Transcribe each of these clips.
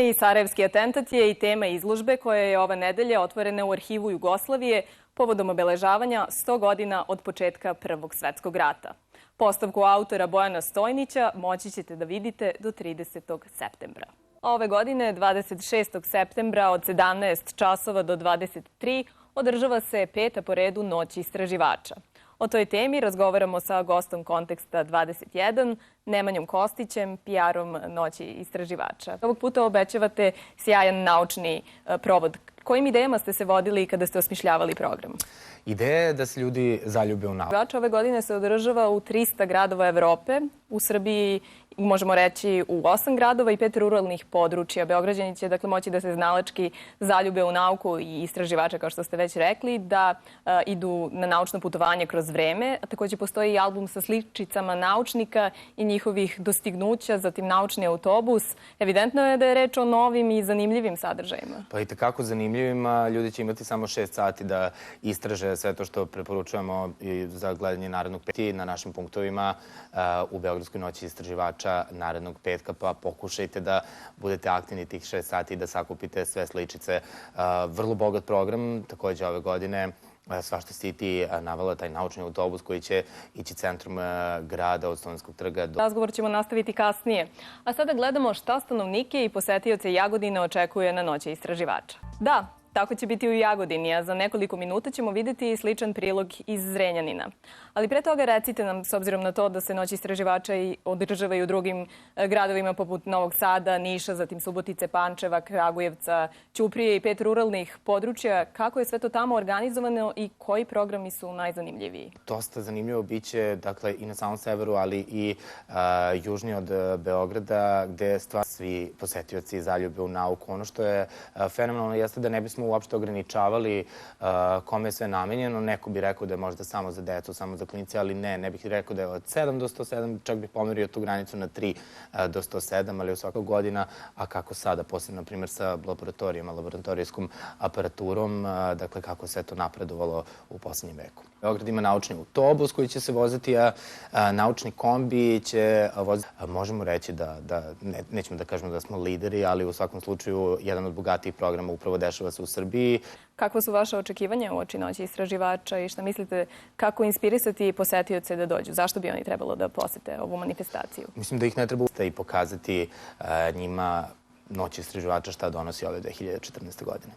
I Sarajevski atentat je i tema izložbe koja je ova nedelja otvorena u Arhivu Jugoslavije povodom obeležavanja 100 godina od početka Prvog svetskog rata. Postavku autora Bojana Stojnića moći ćete da vidite do 30. septembra. Ove godine, 26. septembra od 17 časova do 23 održava se peta po redu Noć istraživača. O toj temi razgovaramo sa gostom Konteksta 21, Nemanjom Kostićem, PR-om Noći istraživača. Ovog puta obećavate sjajan naučni provod. Kojim idejama ste se vodili kada ste osmišljavali program? Ideja je da se ljudi zaljube u nauku. Ove godine se održava u 300 gradova Evrope, u Srbiji možemo reći u 8 gradova i 5 ruralnih područja. Beograđani će dakle moći da se znalački zaljube u nauku i istraživača, kao što ste već rekli, da idu na naučno putovanje kroz vreme. A takođe postoji i album sa sličicama naučnika i njihovih dostignuća, zatim naučni autobus. Evidentno je da je reč o novim i zanimljivim sadržajima. Pa i tekako zanimljivima. Ljudi će imati samo 6 sati da istraže sve to što preporučujemo za gledanje narednog petka na našim punktovima u Beogradskoj noći istraživača narednog petka, pa pokušajte da budete aktivni tih 6 sati i da sakupite sve sličice. Vrlo bogat program, takođe ove godine. Svašta si ti navela, taj naučni autobus koji će ići centrum grada od Studenskog trga. Razgovor ćemo nastaviti kasnije. A sada gledamo šta stanovnike i posetioce Jagodine očekuje na Noći istraživača. Da, tako će biti u Jagodini, a za nekoliko minuta ćemo videti sličan prilog iz Zrenjanina. Ali pre toga recite nam, s obzirom na to da se Noć istraživača održava i u drugim gradovima poput Novog Sada, Niša, zatim Subotice, Pančeva, Kragujevca, Ćuprije i 5 ruralnih područja, kako je sve to tamo organizovano i koji programi su najzanimljiviji? Dosta zanimljivo biće, dakle, i na samom severu, ali i južnije od Beograda, gde stvarno svi posetioci zaljube u nauku. Ono što je fenomenalno jeste da ne bismo uopšte ograničavali kome je sve namenjeno. Neko bi rekao da je možda samo za decu, samo za klinice, ali ne bih rekao da je od 7 do 107, čak bih pomerio tu granicu na 3 do 107, ali u svakog godina, a kako sada, posebno, na primjer, sa laboratorijama, laboratorijskom aparaturom, dakle, kako se to napredovalo u poslednjem veku. Beograd ima naučni autobus koji će se voziti, a naučni kombi će voziti. Možemo reći da, nećemo da kažemo da smo lideri, ali u svakom slučaju jedan od bogatijih programa upravo dešava se u Srbiji. Kakva su vaše očekivanja uoči Noći istraživača i šta mislite kako inspirisati posetioce da dođu? Zašto bi oni trebalo da posete ovu manifestaciju? Mislim da ih ne treba i pokazati njima Noć istraživača šta donosi ove 2014. godine.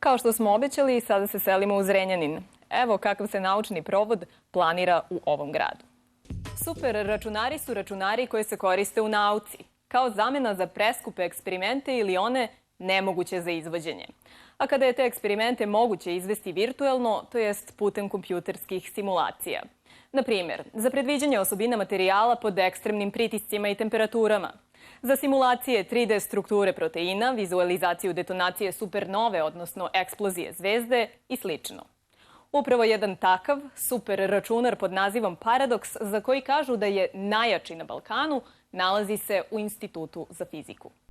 Kao što smo obećali, sada se selimo u Zrenjanin. Evo kakav se naučni provod planira u ovom gradu. Super računari su računari koji se koriste u nauci, kao zamena za preskupe eksperimente ili one nemoguće za izvođenje. A kada je te eksperimente moguće izvesti virtuelno, to jest putem kompjuterskih simulacija. Na primjer, za predviđanje osobina materijala pod ekstremnim pritiscima i temperaturama, za simulacije 3D strukture proteina, vizualizaciju detonacije supernove, odnosno eksplozije zvezde i slično. Upravo jedan takav super računar pod nazivom Paradoks, za koji kažu da je najjači na Balkanu, nalazi se u Institutu za fiziku.